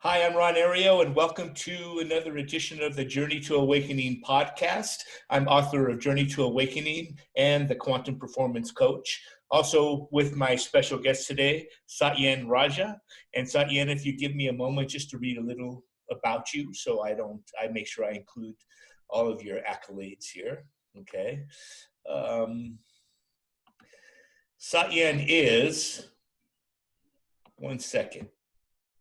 Hi, I'm Ron Ario, and welcome to another edition of the Journey to Awakening podcast. I'm author of Journey to Awakening and the Quantum Performance Coach. Also with my special guest today, Satyen Raja. And Satyen, if you give me a moment just to read a little about you so I make sure I include all of your accolades here. Okay. Satyen is, one second.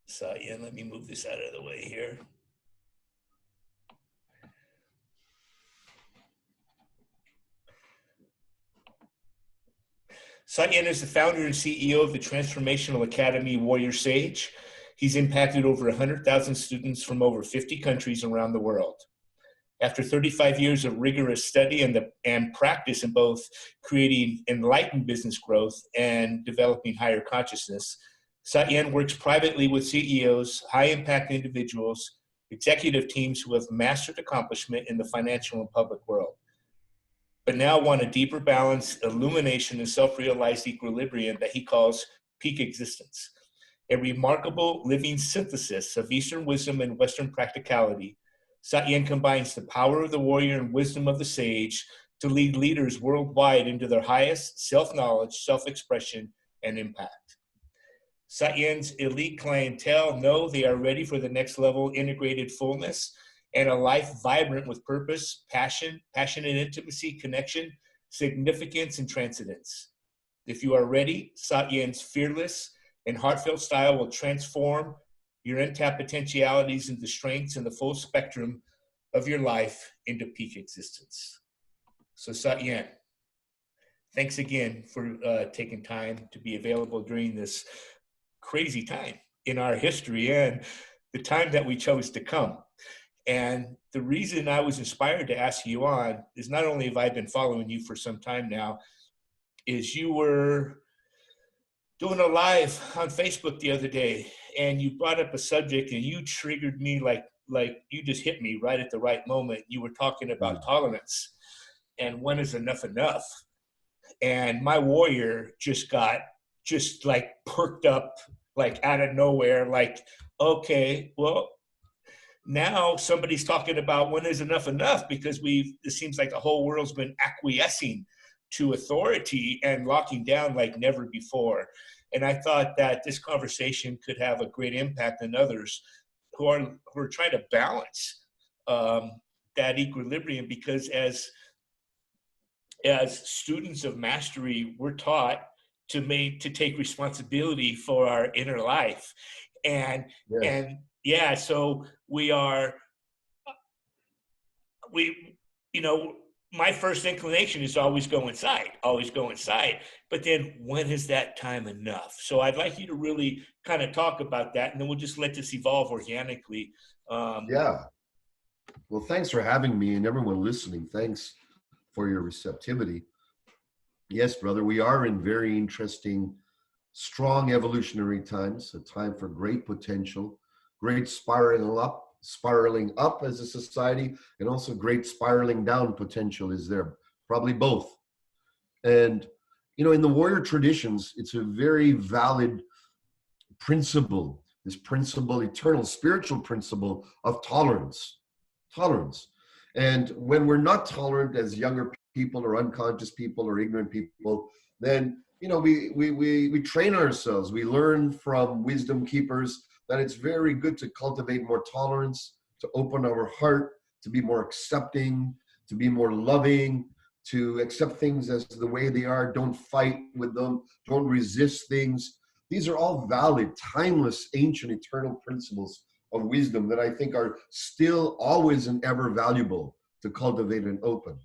Satyen, let me move this out of the way here. Satyen is the founder and CEO of the transformational academy WarriorSage. He's impacted over 100,000 students from over 50 countries around the world. After 35 years of rigorous study and practice in both creating enlightened business growth and developing higher consciousness, Satyen works privately with CEOs, high-impact individuals, executive teams who have mastered accomplishment in the financial and public world, but now want a deeper balance, illumination, and self-realized equilibrium that he calls peak existence. A remarkable living synthesis of Eastern wisdom and Western practicality, Satyen combines the power of the warrior and wisdom of the sage to lead leaders worldwide into their highest self-knowledge, self-expression, and impact. Satyen's elite clientele know they are ready for the next level integrated fullness and a life vibrant with purpose, passion, passionate intimacy, connection, significance, and transcendence. If you are ready, Satyen's fearless and heartfelt style will transform your untapped potentialities into strengths and the full spectrum of your life into peak existence. So Satyen, thanks again for taking time to be available during this crazy time in our history and the time that we chose to come. And the reason I was inspired to ask you on is not only have I been following you for some time now, is you were doing a live on Facebook the other day and you brought up a subject and you triggered me like you just hit me right at the right moment. You were talking about tolerance and when is enough. And my warrior just got like perked up, like out of nowhere, like, okay, well, now somebody's talking about when is enough, because it seems like the whole world's been acquiescing to authority and locking down like never before. And I thought that this conversation could have a great impact on others who are trying to balance that equilibrium, because as students of mastery, we're taught to take responsibility for our inner life. And so my first inclination is always go inside. But then when is that time enough? So I'd like you to really kind of talk about that, and then we'll just let this evolve organically. Well, thanks for having me, and everyone listening, thanks for your receptivity. Yes, brother, we are in very interesting, strong evolutionary times, a time for great potential, great spiraling up as a society, and also great spiraling down potential is there, probably both. And, in the warrior traditions, it's a very valid principle, this principle, eternal spiritual principle of tolerance. And when we're not tolerant as younger people or unconscious people or ignorant people, then we train ourselves. We learn from wisdom keepers that it's very good to cultivate more tolerance, to open our heart, to be more accepting, to be more loving, to accept things as the way they are. Don't fight with them. Don't resist things. These are all valid, timeless, ancient, eternal principles of wisdom that I think are still always and ever valuable to cultivate and open.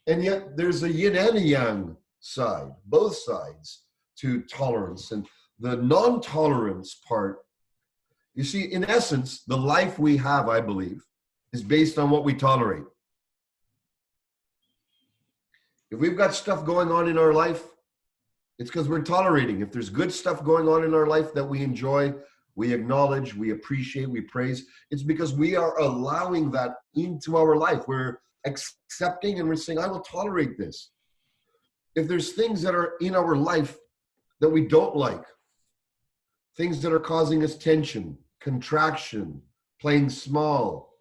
And yet there's a yin and a yang side, both sides to tolerance. And the non-tolerance part, you see, in essence, the life we have, I believe, is based on what we tolerate. If we've got stuff going on in our life, it's because we're tolerating. If there's good stuff going on in our life that we enjoy, we acknowledge, we appreciate, we praise, it's because we are allowing that into our life. We're accepting and we're saying, I will tolerate this. If there's things that are in our life that we don't like, things that are causing us tension, contraction, playing small,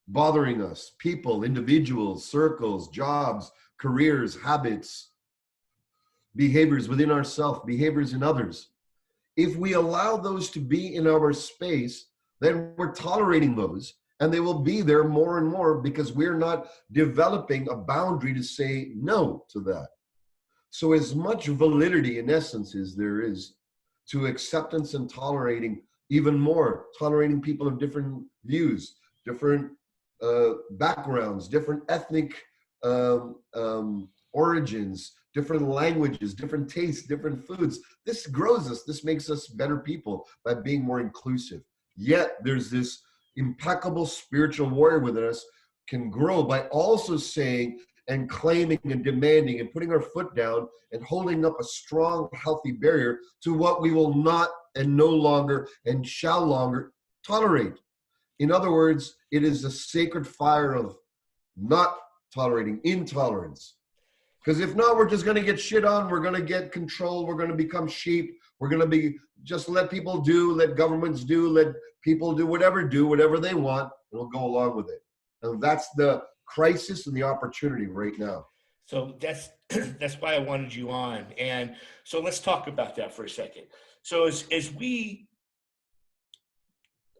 bothering us, people, individuals, circles, jobs, careers, habits, behaviors within ourselves, behaviors in others. If we allow those to be in our space, then we're tolerating those, and they will be there more and more because we're not developing a boundary to say no to that. So as much validity in essence as there is to acceptance and tolerating, even more, tolerating people of different views, different backgrounds, different ethnic origins, different languages, different tastes, different foods. This grows us. This makes us better people by being more inclusive. Yet there's this impeccable spiritual warrior within us can grow by also saying and claiming and demanding and putting our foot down and holding up a strong, healthy barrier to what we will not and no longer and shall longer tolerate. In other words, it is a sacred fire of not tolerating intolerance. Because if not, we're just going to get shit on. We're going to get controlled. We're going to become sheep. We're going to be just let people do, let governments do, let people do whatever they want, and we'll go along with it. And that's the crisis and the opportunity right now. So that's why I wanted you on. And so let's talk about that for a second. So as we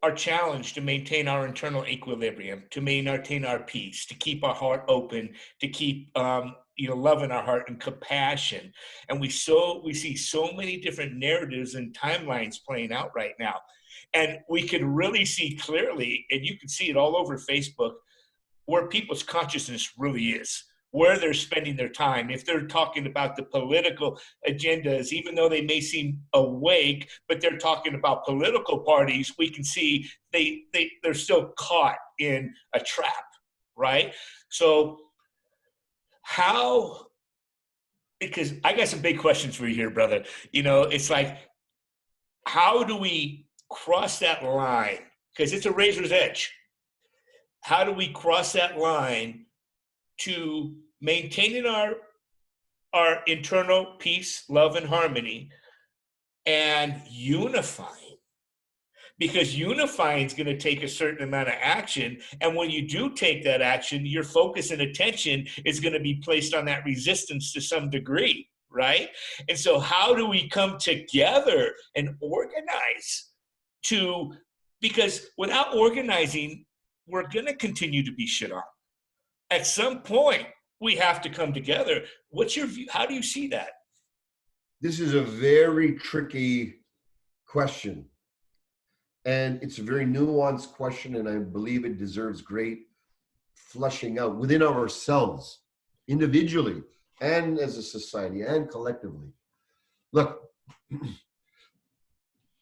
are challenged to maintain our internal equilibrium, to maintain our peace, to keep our heart open, to keep love in our heart and compassion, and we see so many different narratives and timelines playing out right now, and we can really see clearly, and you can see it all over Facebook, where people's consciousness really is, where they're spending their time. If they're talking about the political agendas, even though they may seem awake, but they're talking about political parties, we can see they're still caught in a trap, right? So because I got some big questions for you here, brother. It's like, how do we cross that line? Because it's a razor's edge. How do we cross that line to maintaining our internal peace, love, and harmony, and unifying? Because unifying is going to take a certain amount of action. And when you do take that action, your focus and attention is going to be placed on that resistance to some degree, right? And so how do we come together and organize because without organizing, we're going to continue to be shit on. At some point, we have to come together. What's your view? How do you see that? This is a very tricky question. And it's a very nuanced question, and I believe it deserves great fleshing out within ourselves, individually, and as a society, and collectively. Look,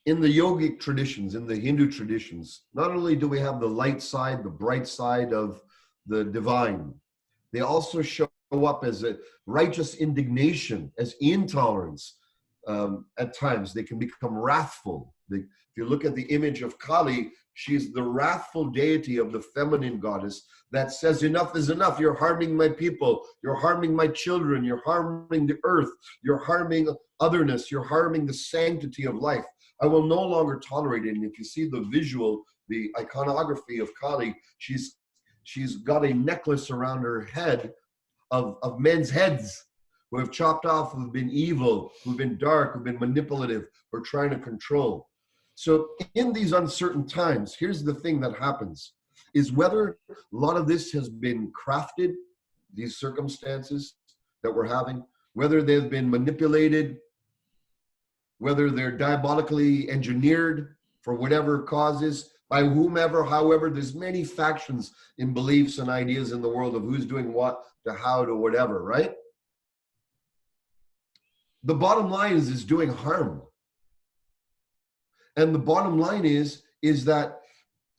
in the yogic traditions, in the Hindu traditions, not only do we have the light side, the bright side of the divine, they also show up as a righteous indignation, as intolerance. At times, they can become wrathful. If you look at the image of Kali, she's the wrathful deity of the feminine goddess that says, enough is enough. You're harming my people. You're harming my children. You're harming the earth. You're harming otherness. You're harming the sanctity of life. I will no longer tolerate it. And if you see the visual, the iconography of Kali, she's got a necklace around her head of men's heads who have chopped off, who've been evil, who've been dark, who've been manipulative, or trying to control. So in these uncertain times, here's the thing that happens, is whether a lot of this has been crafted, these circumstances that we're having, whether they've been manipulated, whether they're diabolically engineered for whatever causes, by whomever, however, there's many factions in beliefs and ideas in the world of who's doing what to how to whatever, right? The bottom line is doing harm. And the bottom line is that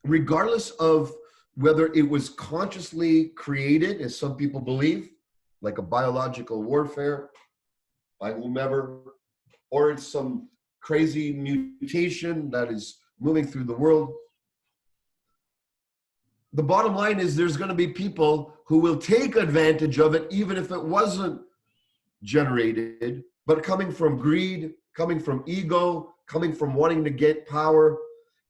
regardless of whether it was consciously created, as some people believe, like a biological warfare by whomever, or it's some crazy mutation that is moving through the world, the bottom line is there's going to be people who will take advantage of it, even if it wasn't generated, but coming from greed, coming from ego, coming from wanting to get power.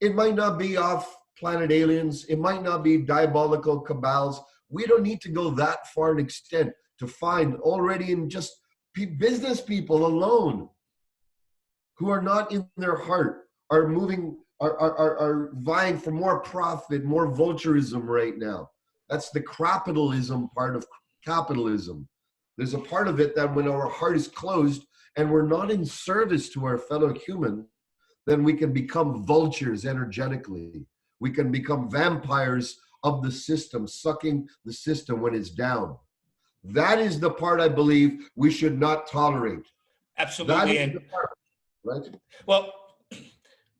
It might not be off planet aliens. It might not be diabolical cabals. We don't need to go that far an extent to find already in just business people alone who are not in their heart, are moving, are vying for more profit, more vulturism right now. That's the capitalism part of capitalism. There's a part of it that when our heart is closed and we're not in service to our fellow human, then we can become vultures energetically. We can become vampires of the system, sucking the system when it's down. That is the part I believe we should not tolerate. Absolutely. That is the part, right? Well,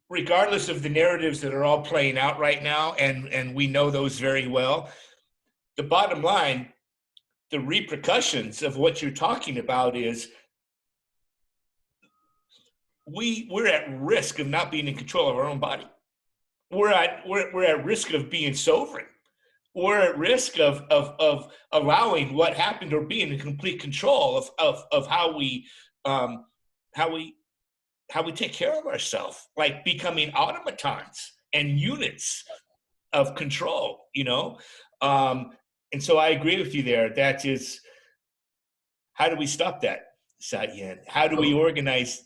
regardless of the narratives that are all playing out right now, and we know those very well, the bottom line, the repercussions of what you're talking about is we're at risk of not being in control of our own body. We're at risk of being sovereign. We're at risk of allowing what happened or being in complete control of how we take care of ourselves, like becoming automatons and units of control, you know? And so I agree with you there. That is, how do we stop that, Satyen? How do we organize?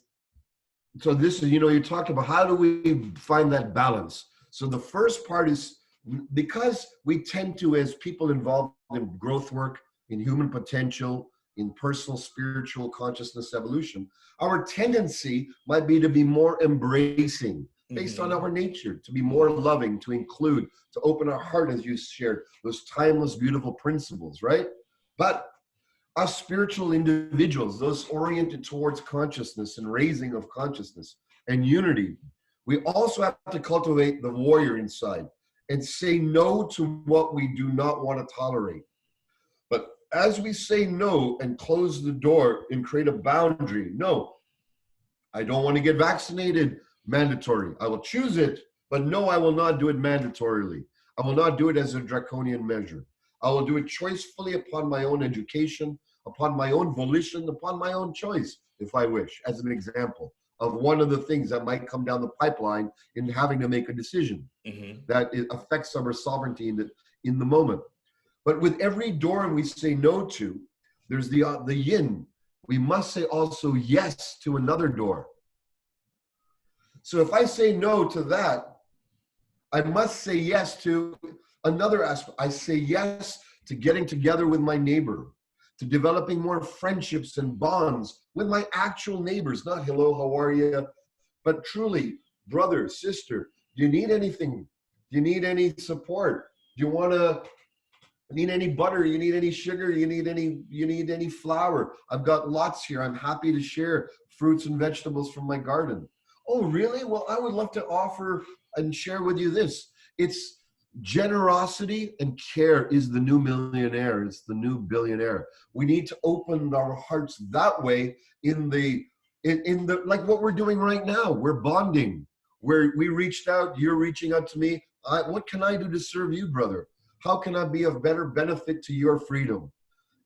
So this is, you talked about how do we find that balance? So the first part is because we tend to, as people involved in growth work, in human potential, in personal spiritual consciousness evolution, our tendency might be to be more embracing based on our nature, to be more loving, to include, to open our heart, as you shared, those timeless, beautiful principles, right? But us spiritual individuals, those oriented towards consciousness and raising of consciousness and unity, we also have to cultivate the warrior inside and say no to what we do not want to tolerate. But as we say no and close the door and create a boundary, no, I don't want to get vaccinated, mandatory. I will choose it, but no, I will not do it mandatorily. I will not do it as a draconian measure. I will do it choicefully upon my own education, upon my own volition, upon my own choice, if I wish, as an example of one of the things that might come down the pipeline in having to make a decision that it affects our sovereignty in the moment. But with every door we say no to, there's the yin. We must say also yes to another door. So if I say no to that, I must say yes to another aspect. I say yes to getting together with my neighbor, to developing more friendships and bonds with my actual neighbors, not hello, how are you, but truly, brother, sister, do you need anything? Do you need any support? Do you need any butter? You need any sugar? You need any flour? I've got lots here. I'm happy to share fruits and vegetables from my garden. Oh, really? Well, I would love to offer and share with you this. It's generosity and care is the new millionaire. It's the new billionaire. We need to open our hearts that way in the like what we're doing right now. We're bonding. Where we reached out, you're reaching out to me. What can I do to serve you, brother? How can I be of better benefit to your freedom?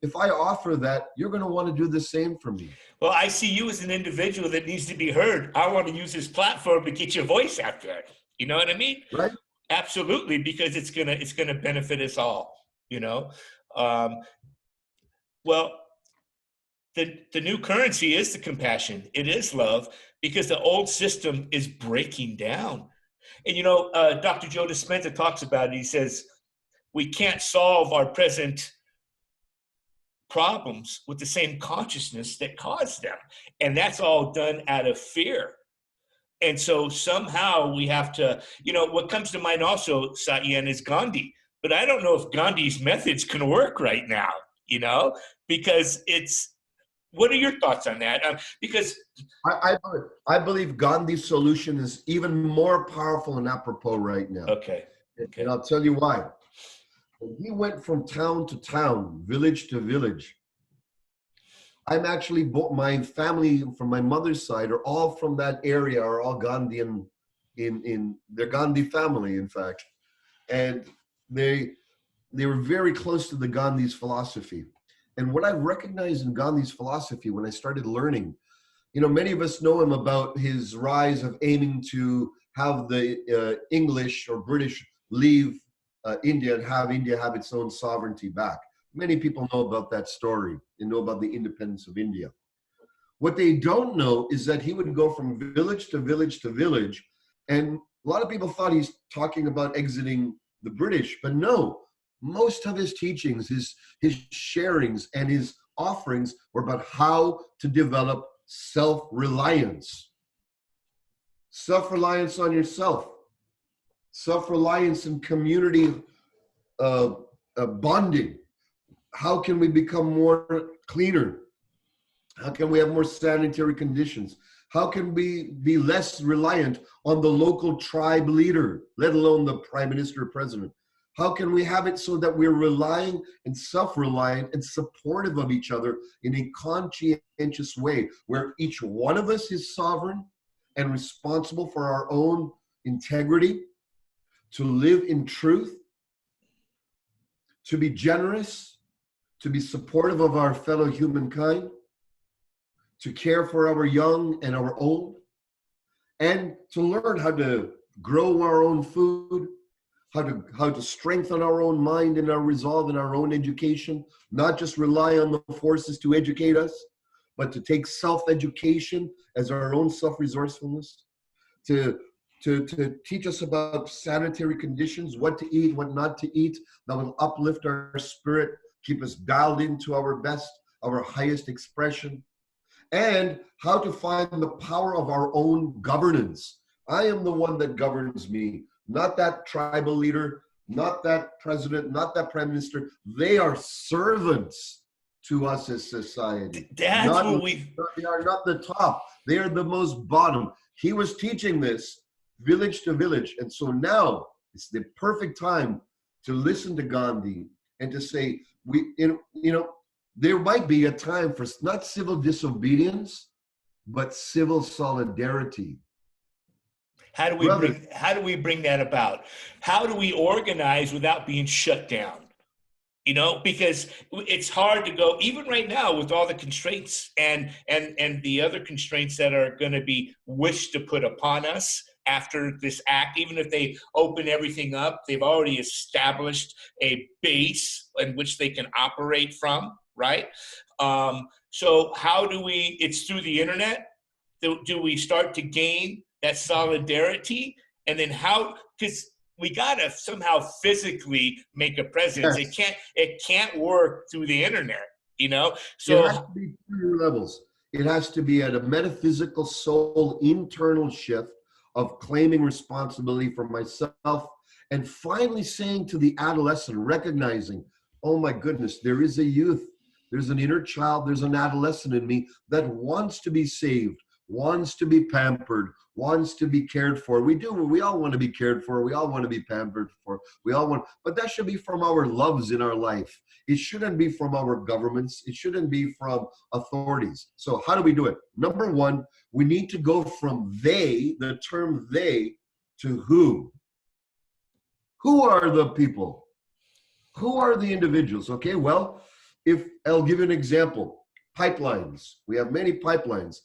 If I offer that, you're going to want to do the same for me. Well, I see you as an individual that needs to be heard. I want to use this platform to get your voice out there. You know what I mean? Right. Absolutely, because it's gonna benefit us all. You know, well, the new currency is the compassion. It is love, because the old system is breaking down. And Dr. Joe Dispenza talks about it. He says we can't solve our present problems with the same consciousness that caused them, and that's all done out of fear. And so somehow we have to, what comes to mind also, Satyen, is Gandhi. But I don't know if Gandhi's methods can work right now, because what are your thoughts on that? Because I believe Gandhi's solution is even more powerful and apropos right now. Okay. And I'll tell you why. He went from town to town, village to village. I'm actually, my family from my mother's side are all from that area, are all Gandhian, in their Gandhi family, in fact. And they were very close to the Gandhi's philosophy. And what I recognized in Gandhi's philosophy when I started learning, many of us know him about his rise of aiming to have the English or British leave India and have India have its own sovereignty back. Many people know about that story and know about the independence of India. What they don't know is that he would go from village to village to village, and a lot of people thought he's talking about exiting the British, but no, most of his teachings, his sharings and his offerings were about how to develop self-reliance. Self-reliance on yourself, self-reliance in community bonding. How can we become more cleaner? How can we have more sanitary conditions? How can we be less reliant on the local tribe leader, let alone the prime minister or president? How can we have it so that we're relying and self-reliant and supportive of each other in a conscientious way, where each one of us is sovereign and responsible for our own integrity, to live in truth, to be generous, to be supportive of our fellow humankind, to care for our young and our old, and to learn how to grow our own food, how to strengthen our own mind and our resolve in our own education, not just rely on the forces to educate us, but to take self-education as our own self-resourcefulness, to teach us about sanitary conditions, what to eat, what not to eat, that will uplift our spirit, keep us dialed into our best, our highest expression, and how to find the power of our own governance. I am the one that governs me, not that tribal leader, not that president, not that prime minister. They are servants to us as society. That's Not, what we... They are not the top. They are the most bottom. He was teaching this village to village. And so now it's the perfect time to listen to Gandhi and to say, there might be a time for not civil disobedience, but civil solidarity. How do we bring that about? How do we organize without being shut down? Because it's hard to go, even right now with all the constraints and the other constraints that are going to be wished to put upon us after this act. Even if they open everything up, they've already established a base in which they can operate from, right? So how do we, it's through the internet, do we start to gain that solidarity? And then how, because we gotta somehow physically make a presence. Yes. It can't work through the internet, So it has to be two levels. It has to be at a metaphysical soul internal shift of claiming responsibility for myself, and finally saying to the adolescent, recognizing, oh my goodness, there is a youth, there's an inner child, there's an adolescent in me that wants to be saved, wants to be pampered, wants to be cared for. We all want to be cared for. We all want to be pampered for. But that should be from our loves in our life. It shouldn't be from our governments. It shouldn't be from authorities. So how do we do it? Number one, we need to go from they, the term they, to who. Who are the people? Who are the individuals? Okay, well, if I'll give you an example. Pipelines. We have many pipelines.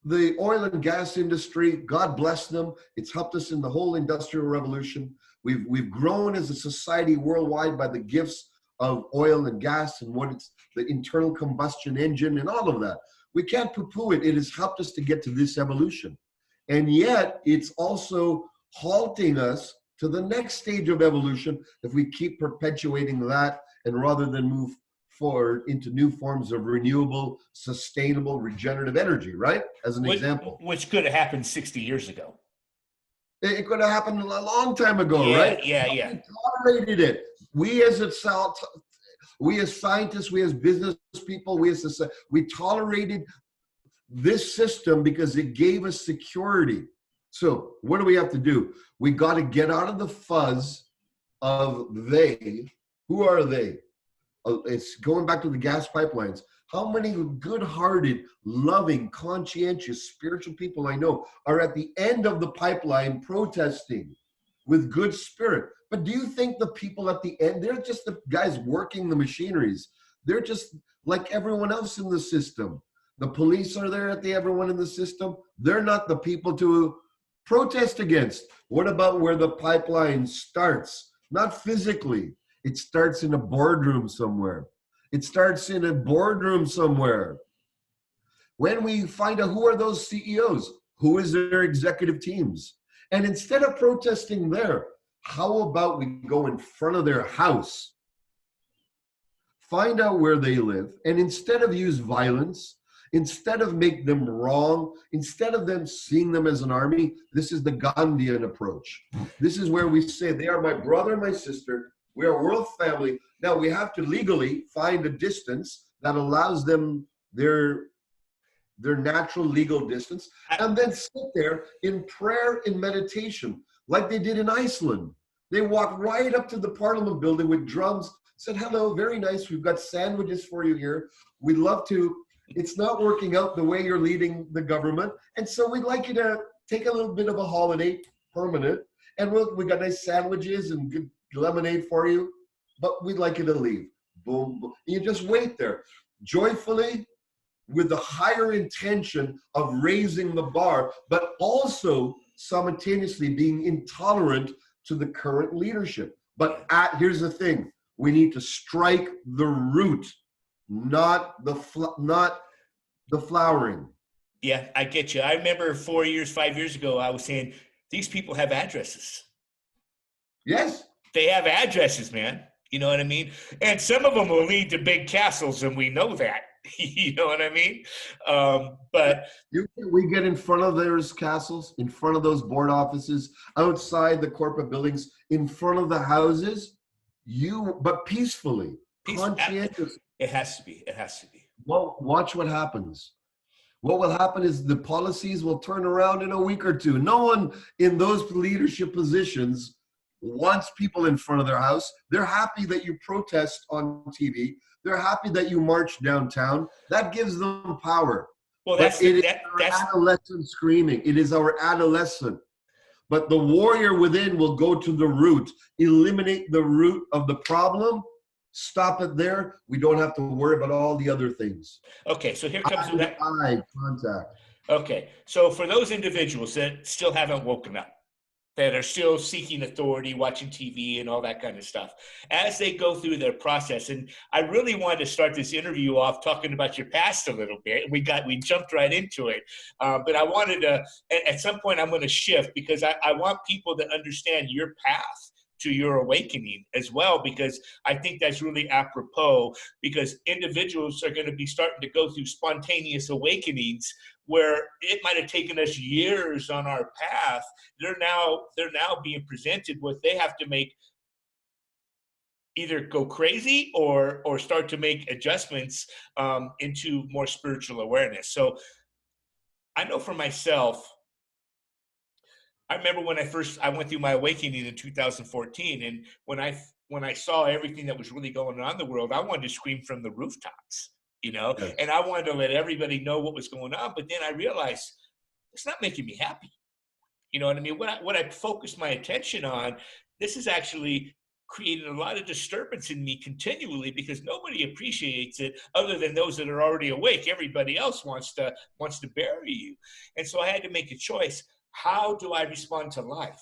The oil and gas industry, God bless them. It's helped us in the whole industrial revolution. We've grown as a society worldwide by the gifts of oil and gas and what it's the internal combustion engine and all of that. We can't poo-poo it. It has helped us to get to this evolution. And yet it's also halting us to the next stage of evolution if we keep perpetuating that, and rather than move forward into new forms of renewable, sustainable, regenerative energy, right? As an example. Which could have happened 60 years ago. It could have happened a long time ago, right? Yeah. We tolerated it. We as scientists, we as business people, we tolerated this system because it gave us security. So what do we have to do? We got to get out of the fuzz of they. Who are they? It's going back to the gas pipelines. How many good-hearted, loving, conscientious, spiritual people I know are at the end of the pipeline protesting with good spirit? But do you think the people at the end, they're just the guys working the machineries. They're just like everyone else in the system. The police are there everyone in the system. They're not the people to Protest against. What about where the pipeline starts? Not physically. It starts in a boardroom somewhere. It starts in a boardroom somewhere. When we find out who are those CEOs, who is their executive teams, and instead of protesting there, how about we go in front of their house, find out where they live, and instead of use violence, instead of make them wrong, instead of them seeing them as an army, this is the Gandhian approach. This is where we say, they are my brother, my sister, we are world family. Now we have to legally find a distance that allows them their natural legal distance, and then sit there in prayer, in meditation, like they did in Iceland. They walked right up to the Parliament building with drums, said, hello, very nice, we've got sandwiches for you here. We'd love to, it's not working out the way you're leading the government, and so we'd like you to take a little bit of a holiday, permanent, and we got nice sandwiches and good lemonade for you, but we'd like you to leave. Boom, boom. You just wait there, joyfully, with the higher intention of raising the bar, but also simultaneously being intolerant to the current leadership. But here's the thing: we need to strike the root, not the flowering. Yeah, I get you. I remember 4 years, 5 years ago, I was saying these people have addresses. Yes, they have addresses, man. You know what I mean? And some of them will lead to big castles, and we know that. You know what I mean? But we get in front of those castles, in front of those board offices, outside the corporate buildings, in front of the houses, but peacefully, conscientiously. It has to be. It has to be. Well, watch what happens. What will happen is the policies will turn around in a week or two. No one in those leadership positions wants people in front of their house. They're happy that you protest on TV. They're happy that you march downtown. That gives them power. Well, that's adolescent screaming. It is our adolescent. But the warrior within will go to the root, eliminate the root of the problem, stop it there. We don't have to worry about all the other things. Okay, so here comes eye contact. Okay, so for those individuals that still haven't woken up, that are still seeking authority, watching TV and all that kind of stuff, as they go through their process. And I really wanted to start this interview off talking about your past a little bit. We jumped right into it. But I wanted to, at some point I'm going to shift, because I want people to understand your path to your awakening as well, because I think that's really apropos, because individuals are going to be starting to go through spontaneous awakenings where it might have taken us years on our path. They're now being presented with, they have to make, either go crazy or start to make adjustments into more spiritual awareness. So I know for myself, I remember when I went through my awakening in 2014, and when I saw everything that was really going on in the world, I wanted to scream from the rooftops, yes. And I wanted to let everybody know what was going on. But then I realized it's not making me happy. You know what I mean? What I focused my attention on, this is actually creating a lot of disturbance in me continually, because nobody appreciates it other than those that are already awake. Everybody else wants to bury you. And so I had to make a choice. How do I respond to life?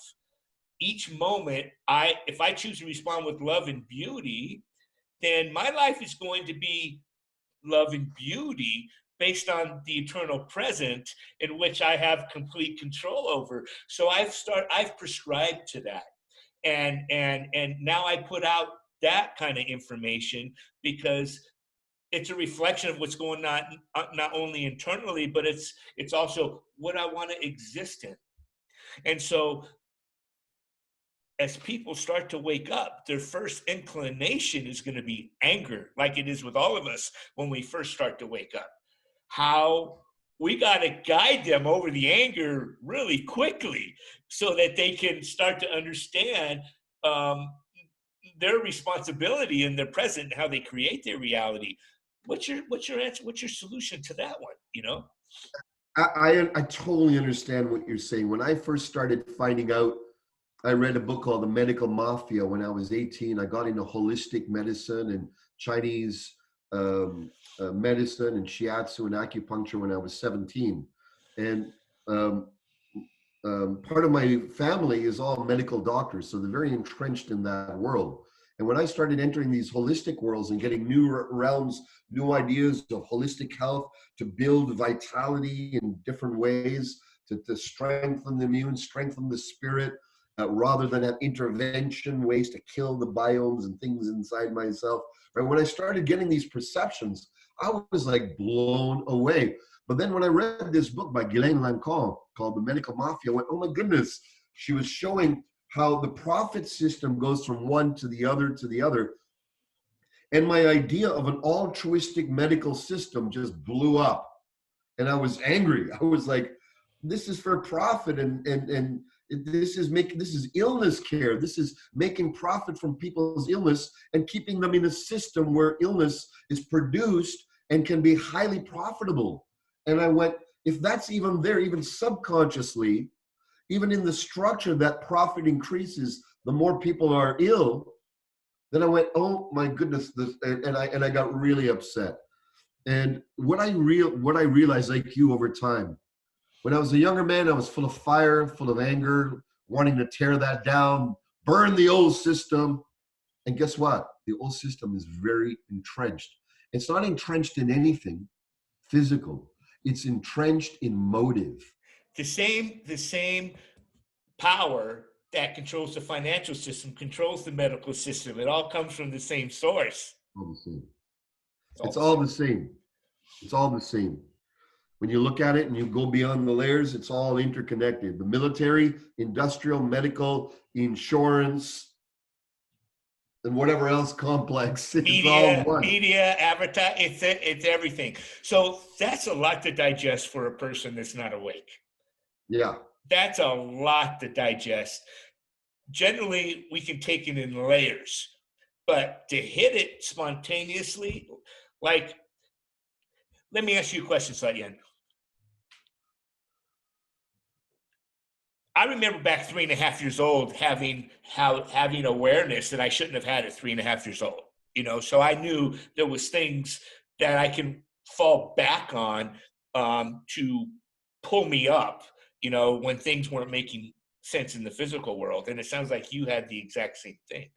Each moment, if I choose to respond with love and beauty, then my life is going to be love and beauty based on the eternal present, in which I have complete control over. So I've prescribed to that. And now I put out that kind of information, because it's a reflection of what's going on, not only internally, but it's also what I want to exist in. And so as people start to wake up, their first inclination is going to be anger, like it is with all of us when we first start to wake up. How we got to guide them over the anger really quickly, so that they can start to understand their responsibility in their present and how they create their reality. What's your answer? What's your solution to that one? I totally understand what you're saying. When I first started finding out, I read a book called The Medical Mafia when I was 18. I got into holistic medicine and Chinese medicine and shiatsu and acupuncture when I was 17. And part of my family is all medical doctors, so they're very entrenched in that world. And when I started entering these holistic worlds and getting new realms, new ideas of holistic health to build vitality in different ways, to strengthen the immune, strengthen the spirit, rather than have intervention ways to kill the biomes and things inside myself. Right? When I started getting these perceptions, I was like blown away. But then when I read this book by Ghislaine Lancôme called The Medical Mafia, I went, oh my goodness, she was showing how the profit system goes from one to the other to the other. And my idea of an altruistic medical system just blew up. And I was angry. I was like, this is for profit, and this is illness care. This is making profit from people's illness and keeping them in a system where illness is produced and can be highly profitable. And I went, if that's even there, even subconsciously, even in the structure that profit increases, the more people are ill, then I went, oh my goodness, and I got really upset. And what I realized, like you, over time, when I was a younger man, I was full of fire, full of anger, wanting to tear that down, burn the old system. And guess what? The old system is very entrenched. It's not entrenched in anything physical. It's entrenched in motive. The same power that controls the financial system controls the medical system. It all comes from the same source. All the same. It's all the same. It's all the same. When you look at it and you go beyond the layers, it's all interconnected. The military, industrial, medical, insurance, and whatever else complex. It's all one. Media, advertise, it's everything. So that's a lot to digest for a person that's not awake. Yeah. That's a lot to digest. Generally, we can take it in layers, but to hit it spontaneously, like, let me ask you a question, Satyen. I remember back 3.5 years old having awareness that I shouldn't have had at 3.5 years old. So I knew there was things that I can fall back on to pull me up, when things weren't making sense in the physical world. And it sounds like you had the exact same thing.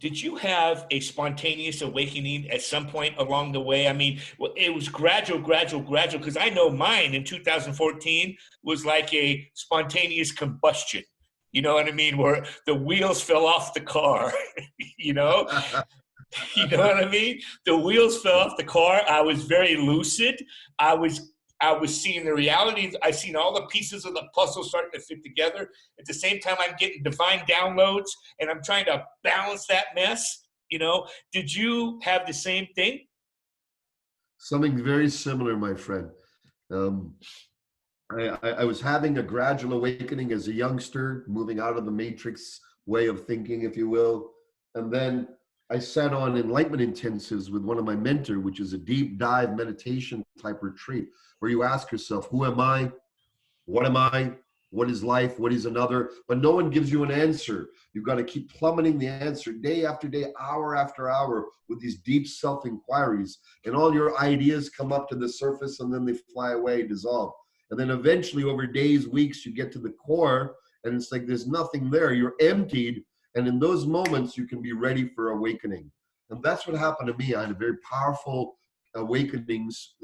Did you have a spontaneous awakening at some point along the way? I mean, it was gradual, because I know mine in 2014 was like a spontaneous combustion. You know what I mean? Where the wheels fell off the car, You know what I mean? The wheels fell off the car. I was very lucid. I was seeing the reality. I seen all the pieces of the puzzle starting to fit together. At the same time, I'm getting divine downloads, and I'm trying to balance that mess. Did you have the same thing? Something very similar, my friend. I was having a gradual awakening as a youngster, moving out of the matrix way of thinking, if you will. And then I sat on enlightenment intensives with one of my mentors, which is a deep dive meditation type retreat, where you ask yourself, who am I? What am I? What is life? What is another? But no one gives you an answer. You've got to keep plummeting the answer day after day, hour after hour, with these deep self-inquiries. And all your ideas come up to the surface, and then they fly away, dissolve. And then eventually, over days, weeks, you get to the core, and it's like there's nothing there. You're emptied. And in those moments, you can be ready for awakening. And that's what happened to me. I had a very powerful awakenings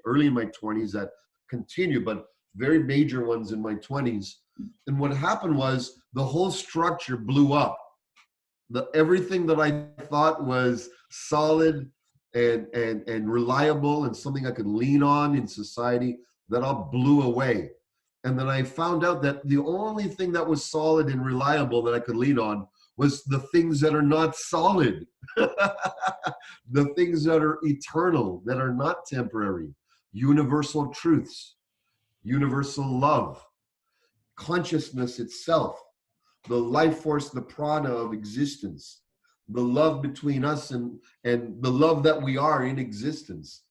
early in my 20s that continue, but very major ones in my 20s. And what happened was the whole structure blew up. Everything that I thought was solid and reliable and something I could lean on in society, that all blew away. And then I found out that the only thing that was solid and reliable that I could lean on was the things that are not solid, the things that are eternal, that are not temporary, universal truths, universal love, consciousness itself, the life force, the prana of existence, the love between us and the love that we are in existence.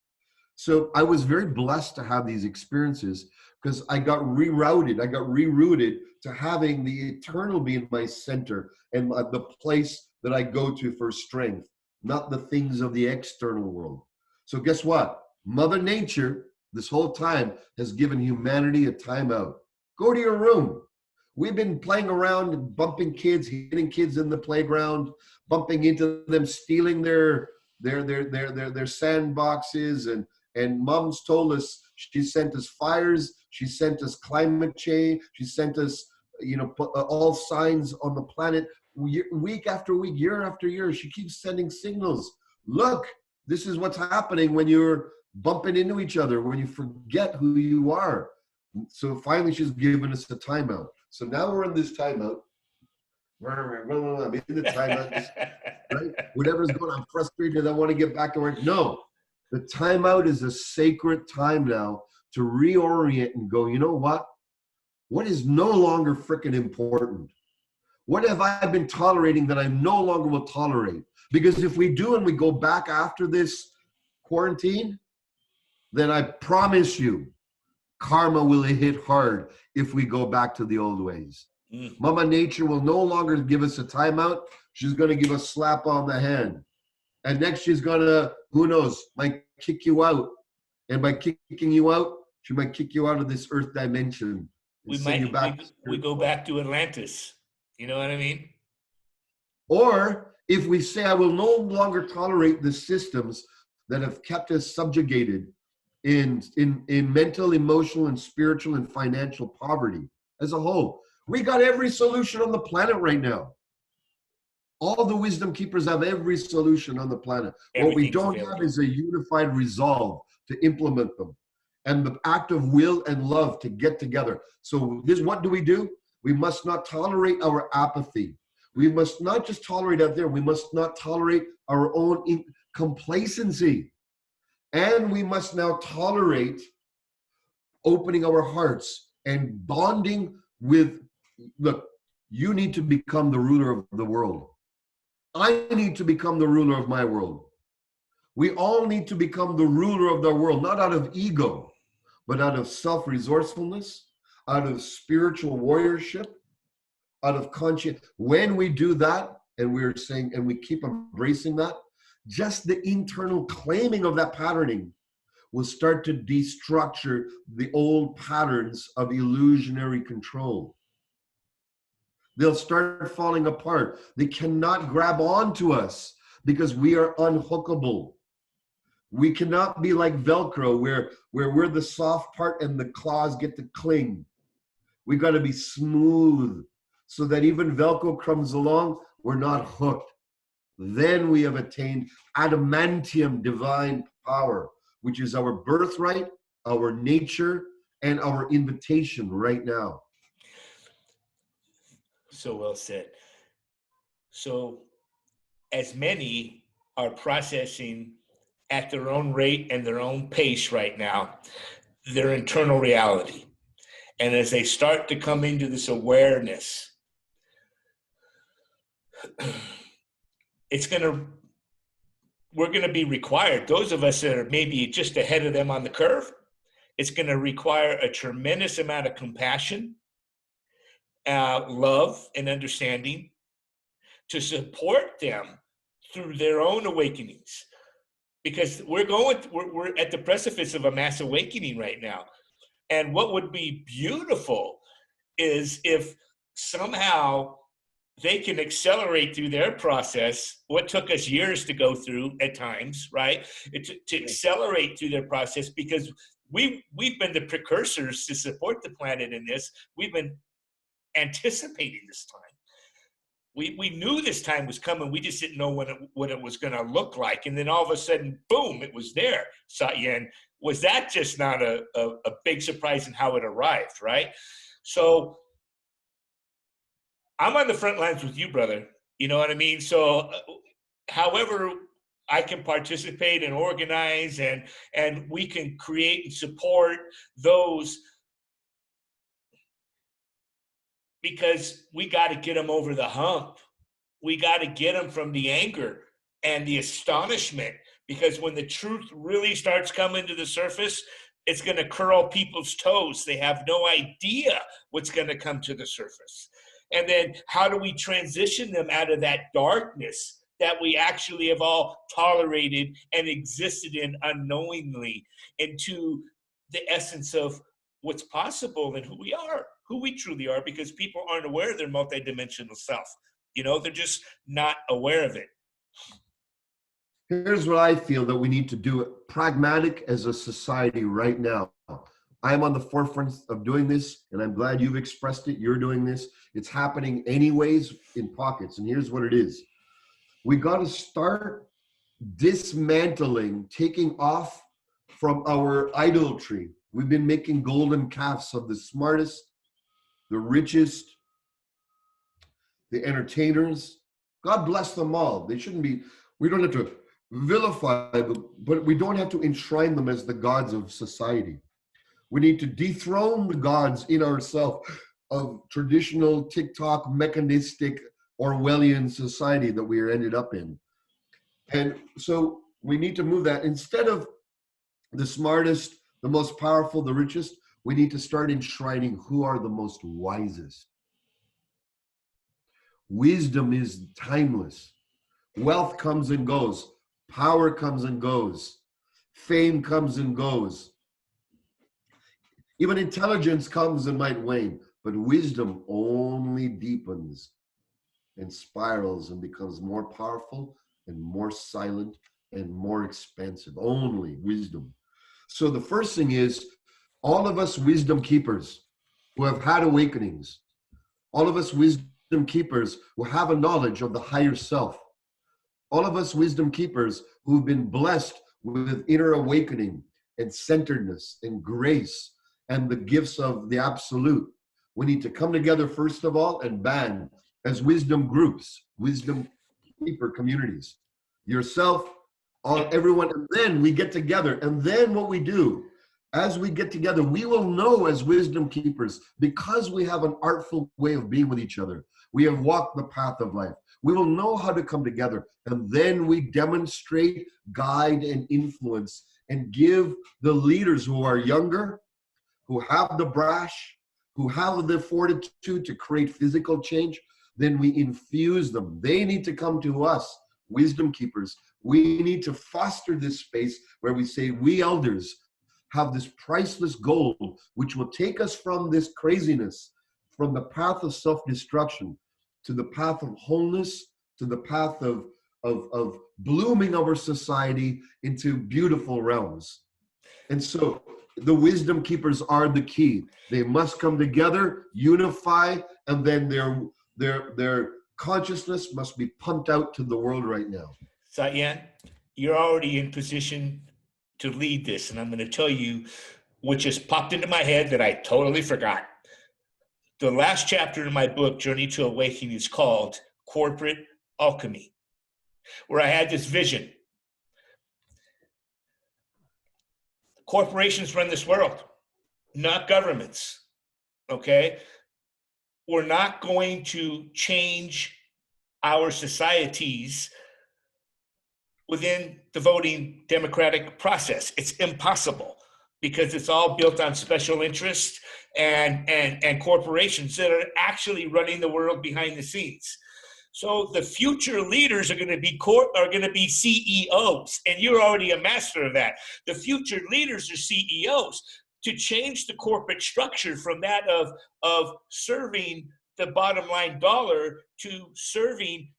So I was very blessed to have these experiences, because I got rerooted to having the eternal be in my center and the place that I go to for strength, not the things of the external world. So guess what? Mother Nature this whole time has given humanity a timeout. Go to your room. We've been playing around, bumping kids, hitting kids in the playground, bumping into them, stealing their sandboxes, and moms told us she sent us fires, she sent us climate change, she sent us all signs on the planet. Week after week, year after year, she keeps sending signals. Look, this is what's happening when you're bumping into each other, when you forget who you are. So finally, she's given us a timeout. So now we're in this timeout. I'm in the timeout, right? Whatever's going on, I'm frustrated. I want to get back to work. No, the timeout is a sacred time now to reorient and go, you know what? What is no longer freaking important? What have I been tolerating that I no longer will tolerate? Because if we do and we go back after this quarantine, then I promise you, karma will hit hard if we go back to the old ways. Mama Nature will no longer give us a timeout. She's going to give us a slap on the hand. And next she's going to, who knows, might kick you out. And by kicking you out, she might kick you out of this earth dimension. We go back to Atlantis. You know what I mean? Or if we say, I will no longer tolerate the systems that have kept us subjugated in mental, emotional, and spiritual and financial poverty as a whole. We got every solution on the planet right now. All the wisdom keepers have every solution on the planet. What we don't have is a unified resolve to implement them and the act of will and love to get together. So what do? We must not tolerate our apathy. We must not just tolerate out there. We must not tolerate our own complacency. And we must now tolerate opening our hearts and bonding with, look, you need to become the ruler of the world. I need to become the ruler of my world. We all need to become the ruler of the world, not out of ego, but out of self-resourcefulness, out of spiritual warriorship, out of conscience. When we do that, and we're saying, and we keep embracing that, just the internal claiming of that patterning will start to destructure the old patterns of illusionary control. They'll start falling apart. They cannot grab onto us because we are unhookable. We cannot be like Velcro where we're the soft part and the claws get to cling. We got to be smooth so that even Velcro comes along, we're not hooked. Then we have attained adamantium divine power, which is our birthright, our nature, and our invitation right now. So well said. So as many are processing at their own rate and their own pace right now, their internal reality. And as they start to come into this awareness, we're going to be required, those of us that are maybe just ahead of them on the curve, it's going to require a tremendous amount of compassion, love, and understanding to support them through their own awakenings. Because we're at the precipice of a mass awakening right now. And what would be beautiful is if somehow they can accelerate through their process what took us years to go through at times, right? To accelerate through their process, because we've been the precursors to support the planet in this. We've been anticipating this time. We knew this time was coming. We just didn't know what it was going to look like. And then all of a sudden, boom, it was there. Satyen, was that just not a big surprise in how it arrived, right? So I'm on the front lines with you, brother. You know what I mean? So however I can participate and organize and we can create and support those, because we got to get them over the hump. We got to get them from the anger and the astonishment, because when the truth really starts coming to the surface, it's going to curl people's toes. They have no idea what's going to come to the surface. And then how do we transition them out of that darkness that we actually have all tolerated and existed in unknowingly into the essence of what's possible and who we are, who we truly are, because people aren't aware of their multidimensional self. You know, they're just not aware of it. Here's what I feel that we need to do, pragmatic as a society right now. I'm on the forefront of doing this, and I'm glad you've expressed it. You're doing this. It's happening anyways in pockets. And here's what it is. We got to start dismantling, taking off from our idolatry. We've been making golden calves of the smartest, the richest, the entertainers. God bless them all. They shouldn't be, we don't have to vilify them, but we don't have to enshrine them as the gods of society. We need to dethrone the gods in ourselves of traditional TikTok, mechanistic, Orwellian society that we are ended up in. And so we need to move that. Instead of the smartest, the most powerful, the richest, we need to start enshrining who are the most wisest. Wisdom is timeless. Wealth comes and goes. Power comes and goes. Fame comes and goes. Even intelligence comes and might wane, but wisdom only deepens and spirals and becomes more powerful and more silent and more expansive. Only wisdom. So the first thing is, all of us wisdom keepers who have had awakenings, all of us wisdom keepers who have a knowledge of the higher self, all of us wisdom keepers who've been blessed with inner awakening and centeredness and grace and the gifts of the absolute. We need to come together first of all and band as wisdom groups, wisdom keeper communities, yourself, everyone, and then we get together. And then what we do, as we get together, we will know as wisdom keepers, because we have an artful way of being with each other. We have walked the path of life. We will know how to come together. And then we demonstrate, guide, and influence, and give the leaders who are younger, who have the brash, who have the fortitude to create physical change, then we infuse them. They need to come to us, wisdom keepers. We need to foster this space where we say, we elders have this priceless gold, which will take us from this craziness, from the path of self-destruction, to the path of wholeness, to the path of blooming our society into beautiful realms. And so the wisdom keepers are the key. They must come together, unify, and then their consciousness must be pumped out to the world right now. Satyen, you're already in position to lead this, and I'm going to tell you what just popped into my head that I totally forgot. The last chapter in my book, Journey to Awakening, is called Corporate Alchemy, where I had this vision. Corporations run this world, not governments, okay? We're not going to change our societies within the voting democratic process. It's impossible, because it's all built on special interests and corporations that are actually running the world behind the scenes. So the future leaders are going to be CEOs, and you're already a master of that. The future leaders are CEOs. To change the corporate structure from that of serving the bottom line dollar to serving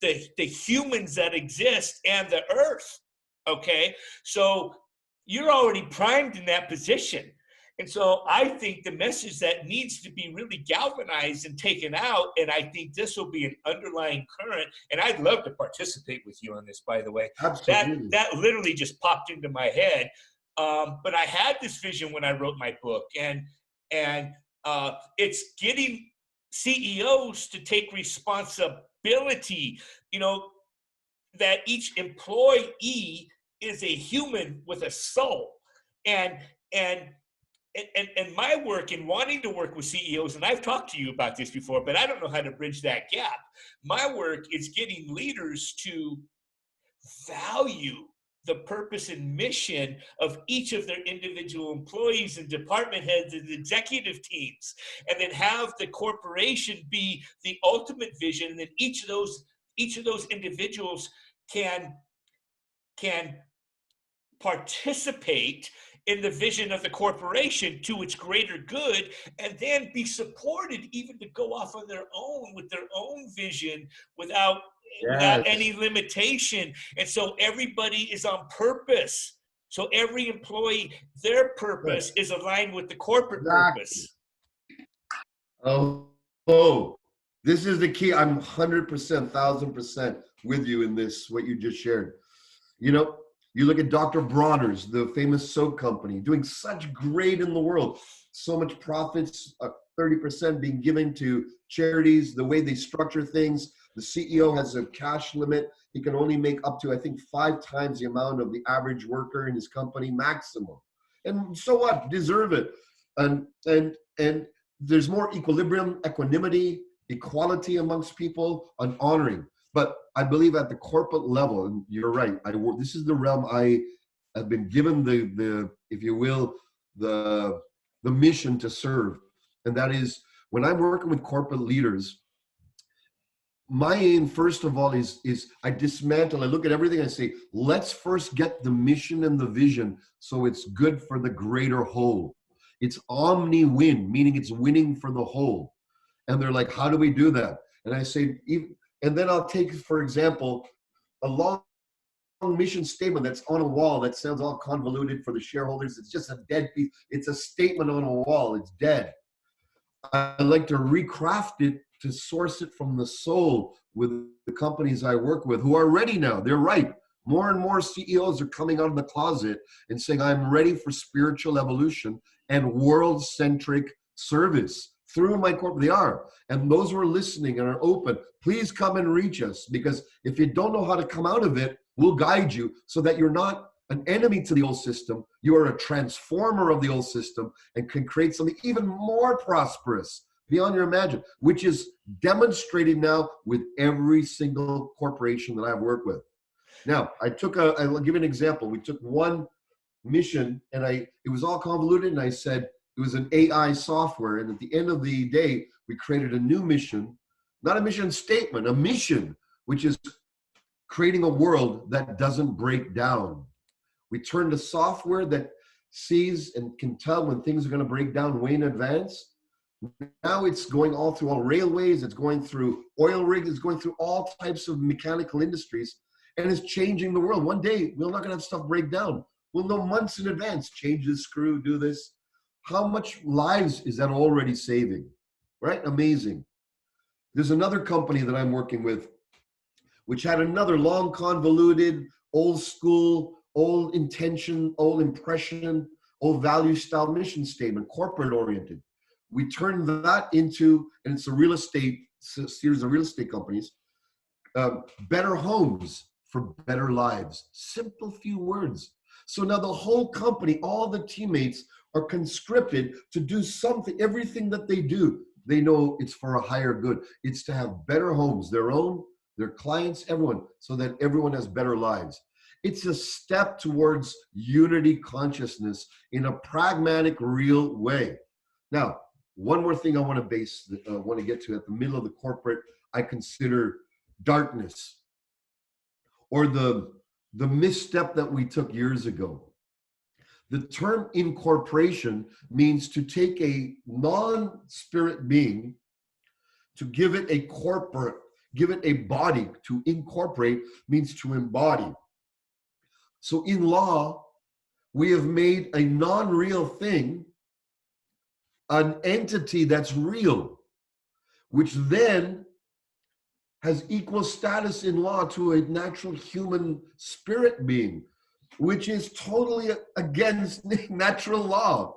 the humans that exist and the earth. Okay, so you're already primed in that position. And so I think the message that needs to be really galvanized and taken out, and I think this will be an underlying current, and I'd love to participate with you on this, by the way. Absolutely. That literally just popped into my head. But I had this vision when I wrote my book, and it's getting CEOs to take responsibility, that each employee is a human with a soul. And my work in wanting to work with CEOs, and I've talked to you about this before, but I don't know how to bridge that gap. My work is getting leaders to value the purpose and mission of each of their individual employees and department heads and executive teams, and then have the corporation be the ultimate vision. And then each of those individuals can participate in the vision of the corporation to its greater good, and then be supported even to go off on their own with their own vision without Yes. any limitation. And so everybody is on purpose. So every employee, their purpose Yes. is aligned with the corporate Exactly. purpose. Oh, this is the key. I'm 100%, 1000% with you in this, what you just shared. You know, you look at Dr. Bronner's, the famous soap company, doing such great in the world. So much profits, 30% being given to charities, the way they structure things. The CEO has a cash limit. He can only make up to, I think, 5 times the amount of the average worker in his company maximum. And so what? Deserve it. And there's more equilibrium, equanimity, equality amongst people, and honoring. But I believe at the corporate level, and you're right, this is the realm I have been given the if you will, the mission to serve. And that is when I'm working with corporate leaders, my aim first of all is I dismantle, I look at everything, I say, let's first get the mission and the vision so it's good for the greater whole. It's omni-win, meaning it's winning for the whole. And they're like, how do we do that? And I say, and then I'll take, for example, a long mission statement that's on a wall that sounds all convoluted for the shareholders. It's just a dead piece. It's a statement on a wall. It's dead. I like to recraft it to source it from the soul with the companies I work with who are ready now. They're right. More and more CEOs are coming out of the closet and saying, I'm ready for spiritual evolution and world-centric service through my corporate. They are. And those who are listening and are open, please come and reach us, because if you don't know how to come out of it, we'll guide you so that you're not an enemy to the old system. You are a transformer of the old system and can create something even more prosperous beyond your imagination, which is demonstrated now with every single corporation that I've worked with. Now, I'll give you an example. We took one mission and it was all convoluted, and I said it was an AI software. And at the end of the day, we created a new mission, not a mission statement, a mission, which is creating a world that doesn't break down. We turned a software that sees and can tell when things are going to break down way in advance. Now it's going all through all railways, it's going through oil rigs, it's going through all types of mechanical industries, and it's changing the world. One day, we're not going to have stuff break down. We'll know months in advance, change this screw, do this. How much lives is that already saving, right? Amazing. There's another company that I'm working with, which had another long, convoluted, old school, old intention, old impression, old value style mission statement, corporate oriented. We turned that into, and it's a real estate, series of real estate companies, better homes for better lives. Simple few words. So now the whole company, all the teammates are conscripted to do something, everything that they do, they know it's for a higher good. It's to have better homes, their own, their clients, everyone, so that everyone has better lives. It's a step towards unity consciousness in a pragmatic, real way. Now, one more thing I want to get to at the middle of the corporate, I consider darkness, or the misstep that we took years ago. The term incorporation means to take a non-spirit being, to give it a corporate, give it a body. To incorporate means to embody. So in law, we have made a non-real thing an entity that's real, which then has equal status in law to a natural human spirit being, which is totally against natural law,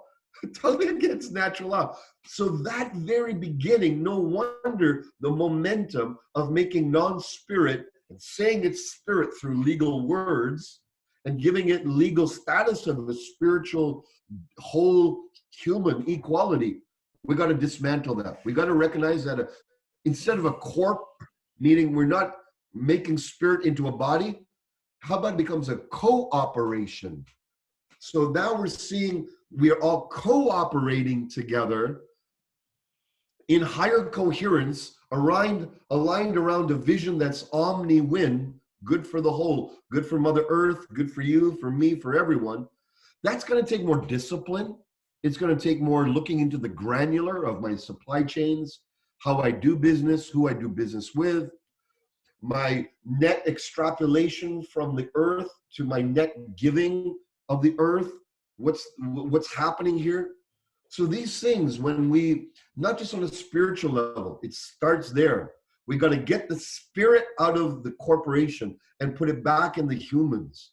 totally against natural law. So that very beginning, no wonder the momentum of making non-spirit and saying it's spirit through legal words and giving it legal status of a spiritual whole human equality. We got to dismantle that. We got to recognize that instead of a corp, meaning we're not making spirit into a body, how about it becomes a cooperation? So now we're seeing we are all cooperating together in higher coherence, aligned around a vision that's omni-win, good for the whole, good for Mother Earth, good for you, for me, for everyone. That's going to take more discipline. It's going to take more looking into the granular of my supply chains, how I do business, who I do business with, my net extrapolation from the earth to my net giving of the earth. What's happening here? So these things, when we, not just on a spiritual level, it starts there. We got to get the spirit out of the corporation and put it back in the humans.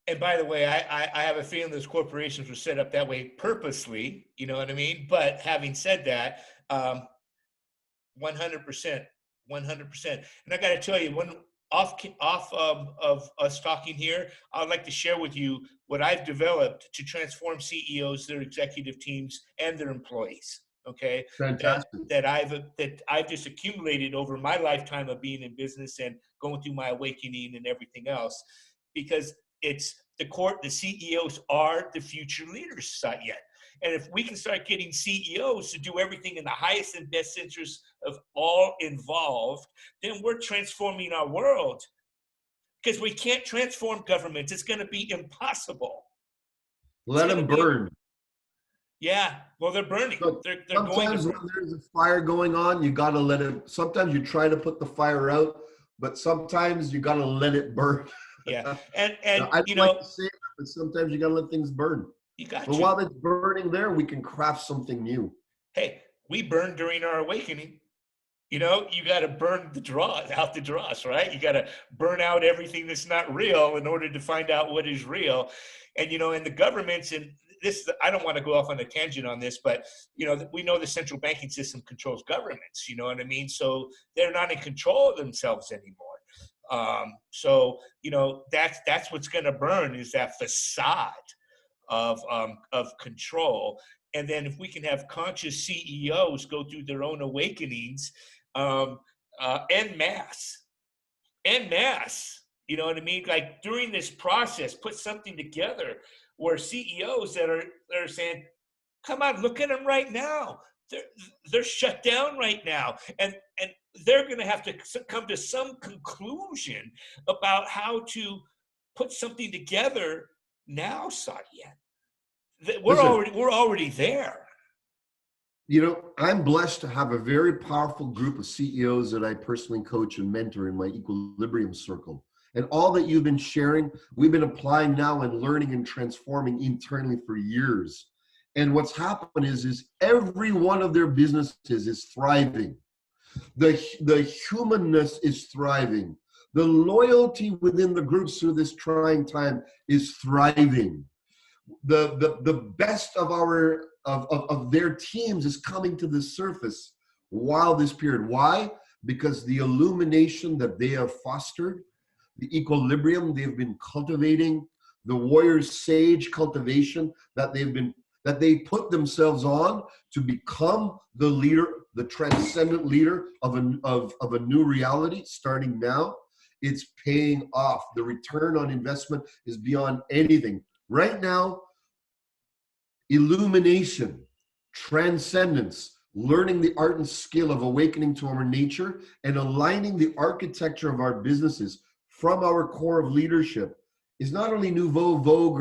And by the way, I have a feeling those corporations were set up that way purposely, you know what I mean? But having said that, 100%, 100%. And I got to tell you, when off of us talking here, I'd like to share with you what I've developed to transform CEOs, their executive teams, and their employees. Okay, Fantastic. that I've just accumulated over my lifetime of being in business and going through my awakening and everything else, because it's the CEOs are the future leaders, Satyen. And if we can start getting CEOs to do everything in the highest and best interest of all involved, then we're transforming our world. Because we can't transform governments. It's going to be impossible. Let them burn. Yeah, well, they're burning. Look, they're sometimes going to burn. when there's a fire going on, you got to let it, sometimes you try to put the fire out, but sometimes you got to let it burn. Yeah, and I don't like to say that, but sometimes you got to let things burn. You got but while it's burning there, we can craft something new. Hey, we burned during our awakening. You know, you got to burn the dross out the dross, right? You got to burn out everything that's not real in order to find out what is real. And, you know, in the governments, and this, I don't want to go off on a tangent on this, but, you know, we know the central banking system controls governments, you know what I mean? So they're not in control of themselves anymore. So, you know, that's what's going to burn, is that facade of control. And then if we can have conscious CEOs go through their own awakenings, en masse, you know what I mean? Like during this process, put something together where CEOs that are saying, come on, look at them right now. They're shut down right now. And they're going to have to come to some conclusion about how to put something together now, Satyen. We're already there. You know, I'm blessed to have a very powerful group of CEOs that I personally coach and mentor in my equilibrium circle. And all that you've been sharing, we've been applying now and learning and transforming internally for years. And what's happened is every one of their businesses is thriving. The humanness is thriving. The loyalty within the groups through this trying time is thriving. The best of our of their teams is coming to the surface while this period. Why? Because the illumination that they have fostered, the equilibrium they've been cultivating, the WarriorSage cultivation that they put themselves on to become the leader, the transcendent leader of a new reality starting now. It's paying off. The return on investment is beyond anything. Right now, illumination, transcendence, learning the art and skill of awakening to our nature and aligning the architecture of our businesses from our core of leadership is not only nouveau vogue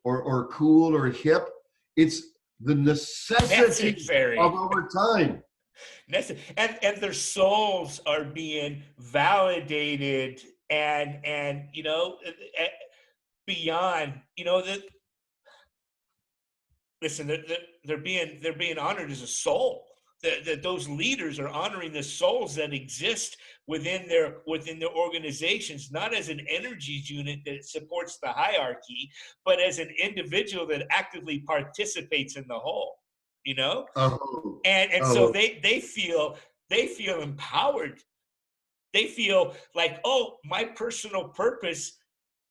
or cool or hip, it's the necessity of our time. And their souls are being validated and you know, beyond, you know, that, listen, they're being honored as a soul. That those leaders are honoring the souls that exist within their organizations, not as an energies unit that supports the hierarchy, but as an individual that actively participates in the whole. You know, so they feel empowered. They feel like, oh, my personal purpose.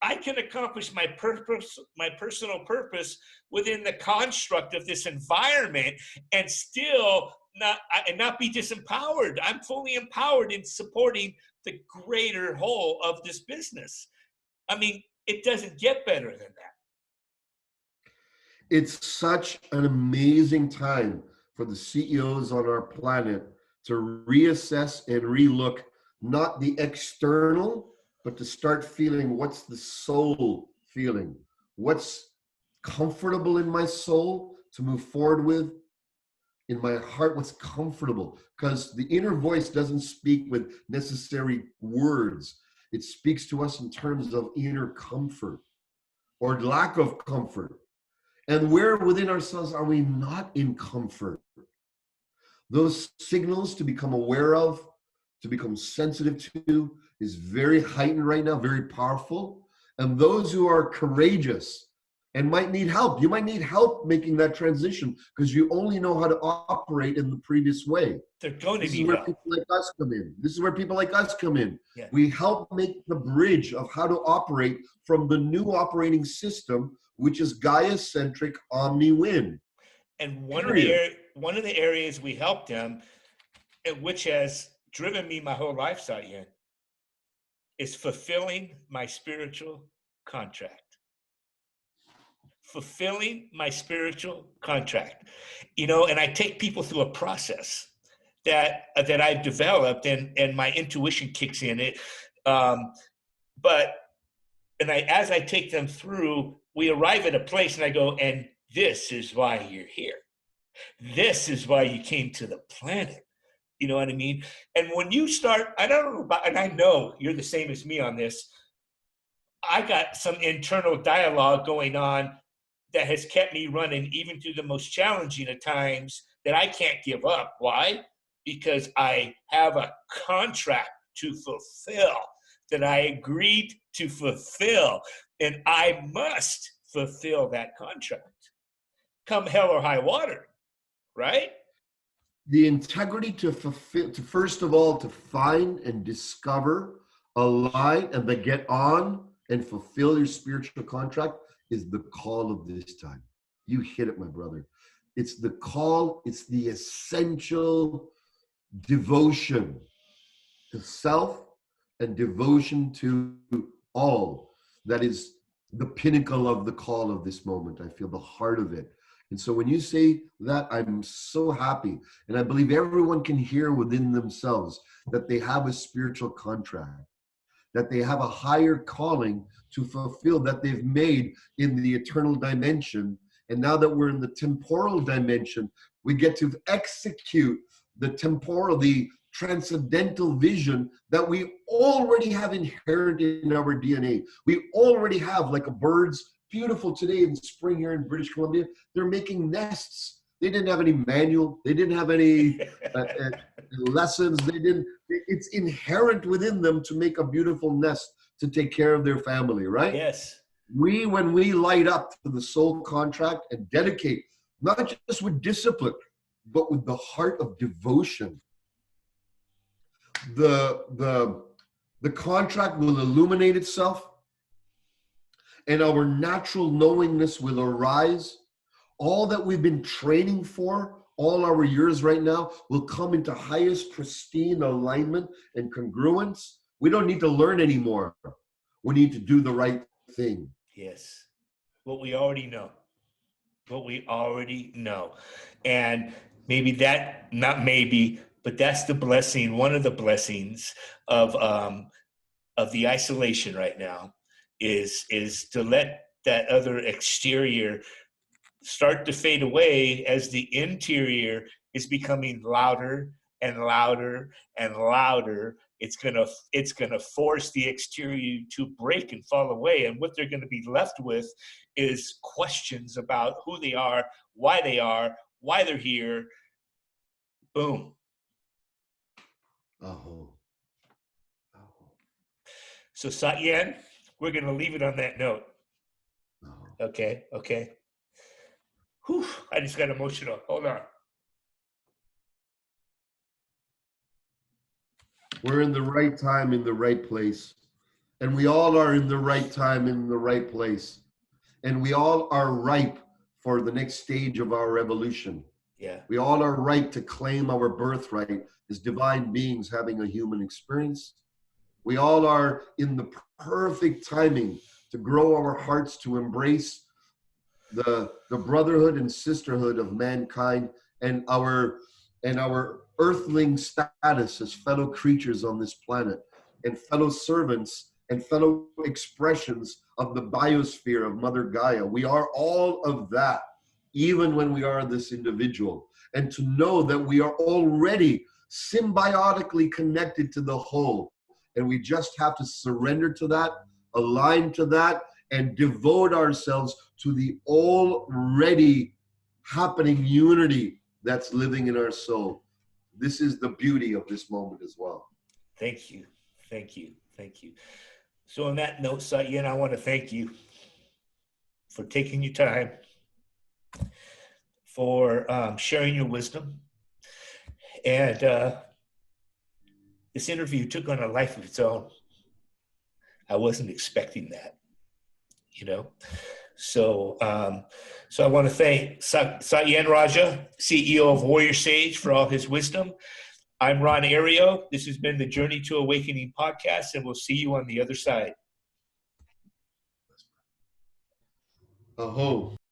I can accomplish my personal purpose within the construct of this environment and still not be disempowered. I'm fully empowered in supporting the greater whole of this business. I mean, it doesn't get better than that. It's such an amazing time for the CEOs on our planet to reassess and relook not the external, but to start feeling what's the soul feeling? What's comfortable in my soul to move forward with? In my heart, what's comfortable? Because the inner voice doesn't speak with necessary words. It speaks to us in terms of inner comfort or lack of comfort. And where within ourselves are we not in comfort? Those signals to become aware of, to become sensitive to, is very heightened right now, very powerful. And those who are courageous and might need help, you might need help making that transition because you only know how to operate in the previous way. They're going to This is need where help. people like us come in. This is where people like us come in. Yeah. We help make the bridge of how to operate from the new operating system, which is Gaia-centric omni-win. And one of the areas we help them, which has driven me my whole life, Satyen, is fulfilling my spiritual contract. Fulfilling my spiritual contract. You know, and I take people through a process that I've developed, and my intuition kicks in it. As I take them through, we arrive at a place and I go, and this is why you're here. This is why you came to the planet. You know what I mean? And when you start, I don't know about, and I know you're the same as me on this, I got some internal dialogue going on that has kept me running even through the most challenging of times that I can't give up. Why? Because I have a contract to fulfill that I agreed to fulfill, and I must fulfill that contract, come hell or high water, right? The integrity to fulfill, to first of all, to find and discover, align, and then get on and fulfill your spiritual contract is the call of this time. You hit it, my brother. It's the call, it's the essential devotion to self and devotion to all. That is the pinnacle of the call of this moment. I feel the heart of it. And so when you say that, I'm so happy. And I believe everyone can hear within themselves that they have a spiritual contract, that they have a higher calling to fulfill that they've made in the eternal dimension. And now that we're in the temporal dimension, we get to execute the temporal, the transcendental vision that we already have inherent in our DNA. We already have, like a bird's beautiful today in spring here in British Columbia, they're making nests. They didn't have any manual. They didn't have any lessons. It's inherent within them to make a beautiful nest to take care of their family, right? Yes. When we light up to the soul contract and dedicate, not just with discipline, but with the heart of devotion, the contract will illuminate itself, and our natural knowingness will arise. All that we've been training for all our years right now will come into highest pristine alignment and congruence. We don't need to learn anymore. We need to do the right thing. Yes. What we already know. What we already know. And maybe that, not maybe, but that's the blessing, one of the blessings of the isolation right now is to let that other exterior start to fade away as the interior is becoming louder and louder and louder. It's gonna force the exterior to break and fall away, and what they're gonna be left with is questions about who they are, why they're here. Boom. Oh. So Satyen, we're gonna leave it on that note. Oh. Okay. Whew, I just got emotional. Hold on. We're in the right time, in the right place. And we all are in the right time, in the right place. And we all are ripe for the next stage of our evolution. Yeah. We all are ripe to claim our birthright as divine beings having a human experience. We all are in the perfect timing to grow our hearts to embrace the brotherhood and sisterhood of mankind and our earthling status as fellow creatures on this planet and fellow servants and fellow expressions of the biosphere of Mother Gaia. We are all of that, even when we are this individual. And to know that we are already symbiotically connected to the whole. And we just have to surrender to that, align to that, and devote ourselves to the already happening unity that's living in our soul. This is the beauty of this moment as well. Thank you. Thank you. Thank you. So on that note, Satyen, I want to thank you for taking your time, for sharing your wisdom. And this interview took on a life of its own. I wasn't expecting that, you know. So I want to thank Satyen Raja, CEO of WarriorSage, for all his wisdom. I'm Ron Ario. This has been the Journey to Awakening podcast, and we'll see you on the other side. Aho.